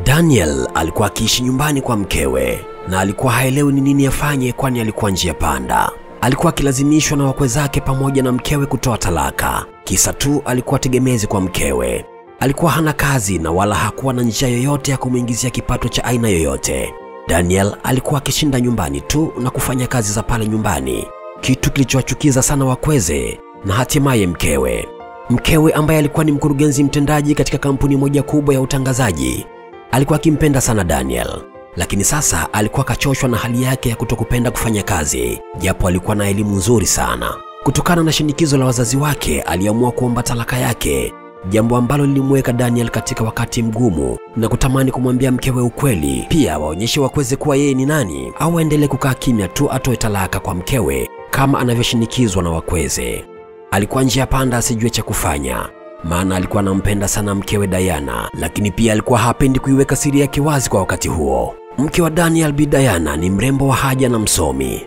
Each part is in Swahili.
Daniel alikuwa akiishi nyumbani kwa mkewe na alikuwa haelewi ni nini afanye, kwani alikuwa njia panda. Alikuwa akilazimishwa na wakwe zake pamoja na mkewe kutoa talaka, kisa tu alikuwa tegemezi kwa mkewe. Alikuwa hana kazi na wala hakuwa na njia yoyote ya kumuingizia kipato cha aina yoyote. Daniel alikuwa akishinda nyumbani tu na kufanya kazi za pale nyumbani, kitu kilichowachukiza sana wakweze na hatimaye mkewe. Mkewe ambaye alikuwa ni mkurugenzi mtendaji katika kampuni moja kubwa ya utangazaji alikuwa akimpenda sana Daniel, lakini sasa alikuwa kachoshwa na hali yake ya kutokupenda kufanya kazi, japo alikuwa na elimu nzuri sana. Kutokana na shinikizo la wazazi wake, aliamua kuomba talaka yake, jambo ambalo lilimweka Daniel katika wakati mgumu na kutamani kumwambia mkewe ukweli, pia waonyeshe wakweze kuwa yeye ni nani, au aendelee kukaa kimya tu atoe talaka kwa mkewe kama anavyoshinikizwa na wakweze. Alikuwa njia panda, asijue cha kufanya, maana alikuwa anampenda sana mkewe Diana, lakini pia alikuwa hapendi kuiweka siri yake wazi kwa wakati huo. Mke wa Daniel, Bi Diana, ni mrembo wa haja na msomi.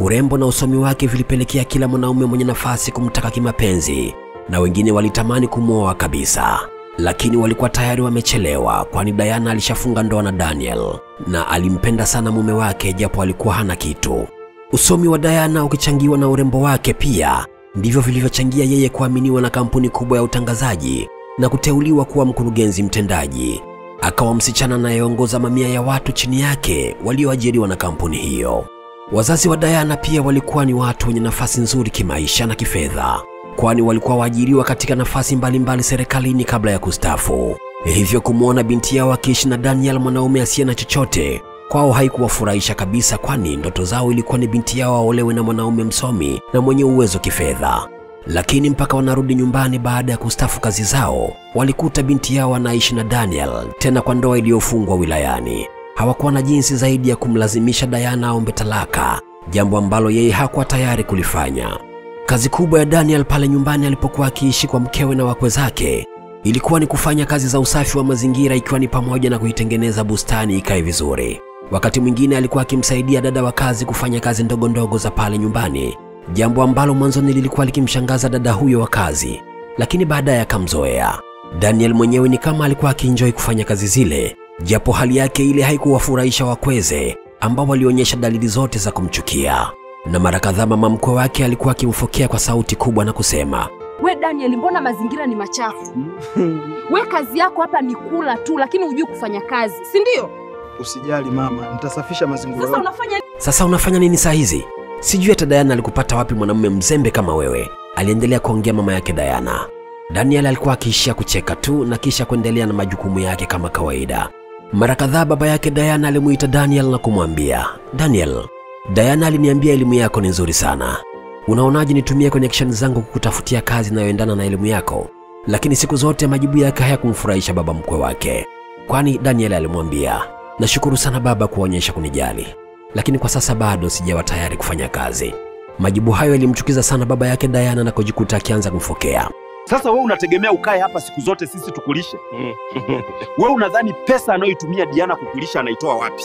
Urembo na usomi wake vilipelekea kila mwanaume mwenye nafasi kumtaka kimapenzi, na wengine walitamani kumwoa kabisa, lakini walikuwa tayari wamechelewa, kwani Diana alishafunga ndoa na Daniel na alimpenda sana mume wake, japo alikuwa hana kitu. Usomi wa Diana ukichangiwa na urembo wake pia ndivyo vilivyochangia yeye kuaminiwa na kampuni kubwa ya utangazaji na kuteuliwa kuwa mkurugenzi mtendaji. Akawa msichana anayeongoza mamia ya watu chini yake walioajiriwa na kampuni hiyo. Wazazi wa Diana pia walikuwa ni watu wenye nafasi nzuri kimaisha na kifedha, kwani walikuwa waajiriwa katika nafasi mbalimbali serikalini kabla ya kustaafu. Hivyo kumwona binti yao akiishi na Daniel, mwanaume asiye na chochote, kwao haikuwafurahisha kabisa, kwani ndoto zao ilikuwa ni binti yao aolewe na mwanaume msomi na mwenye uwezo kifedha. Lakini mpaka wanarudi nyumbani baada ya kustaafu kazi zao, walikuta binti yao anaishi na Daniel, tena kwa ndoa iliyofungwa wilayani. Hawakuwa na jinsi zaidi ya kumlazimisha Diana aombe talaka, jambo ambalo yeye hakuwa tayari kulifanya. Kazi kubwa ya Daniel pale nyumbani alipokuwa akiishi kwa mkewe na wakwe zake ilikuwa ni kufanya kazi za usafi wa mazingira, ikiwa ni pamoja na kuitengeneza bustani ikae vizuri. Wakati mwingine alikuwa akimsaidia dada wa kazi kufanya kazi ndogo ndogo za pale nyumbani, jambo ambalo mwanzoni lilikuwa likimshangaza dada huyo wa kazi, lakini baadaye akamzoea. Daniel mwenyewe ni kama alikuwa akienjoy kufanya kazi zile, japo hali yake ile haikuwafurahisha wakweze ambao walionyesha dalili zote za kumchukia. Na mara kadhaa mama mkwe wake alikuwa akimfokea kwa sauti kubwa na kusema, "We Daniel, mbona mazingira ni machafu? We kazi yako hapa ni kula tu, lakini hujui kufanya kazi, si ndio?" "Usijali mama, nitasafisha mazingira." Sasa unafanya nini saa hizi? Sijui hata Diana alikupata wapi mwanamume mzembe kama wewe," aliendelea kuongea mama yake Diana. Daniel alikuwa akiishia kucheka tu na kisha kuendelea na majukumu yake kama kawaida. Mara kadhaa baba yake Diana alimuita Daniel na kumwambia, "Daniel, Diana aliniambia elimu yako ni nzuri sana. Unaonaje nitumie connection zangu kukutafutia kazi inayoendana na elimu yako?" Lakini siku zote majibu yake hayakumfurahisha baba mkwe wake, kwani Daniel alimwambia, "Nashukuru sana baba kuonyesha kunijali, lakini kwa sasa bado sijawa tayari kufanya kazi." Majibu hayo yalimchukiza sana baba yake Diana na kujikuta akianza kumfokea. "Sasa wewe unategemea ukae hapa siku zote sisi tukulishe? Wewe unadhani pesa anayoitumia Diana kukulisha anaitoa wapi?"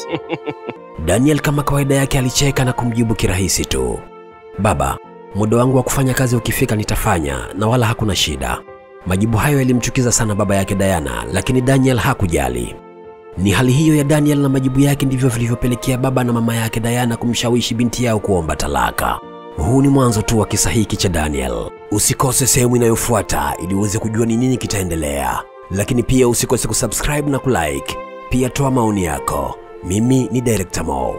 Daniel kama kawaida yake alicheka na kumjibu kirahisi tu, "Baba, muda wangu wa kufanya kazi ukifika nitafanya na wala hakuna shida." Majibu hayo yalimchukiza sana baba yake Diana, lakini Daniel hakujali. Ni hali hiyo ya Daniel na majibu yake ndivyo vilivyopelekea baba na mama yake Diana kumshawishi binti yao kuomba talaka. Huu ni mwanzo tu wa kisa hiki cha Daniel. Usikose sehemu inayofuata ili uweze kujua ni nini kitaendelea. Lakini pia usikose kusubscribe na kulike. Pia toa maoni yako. Mimi ni Director Mo.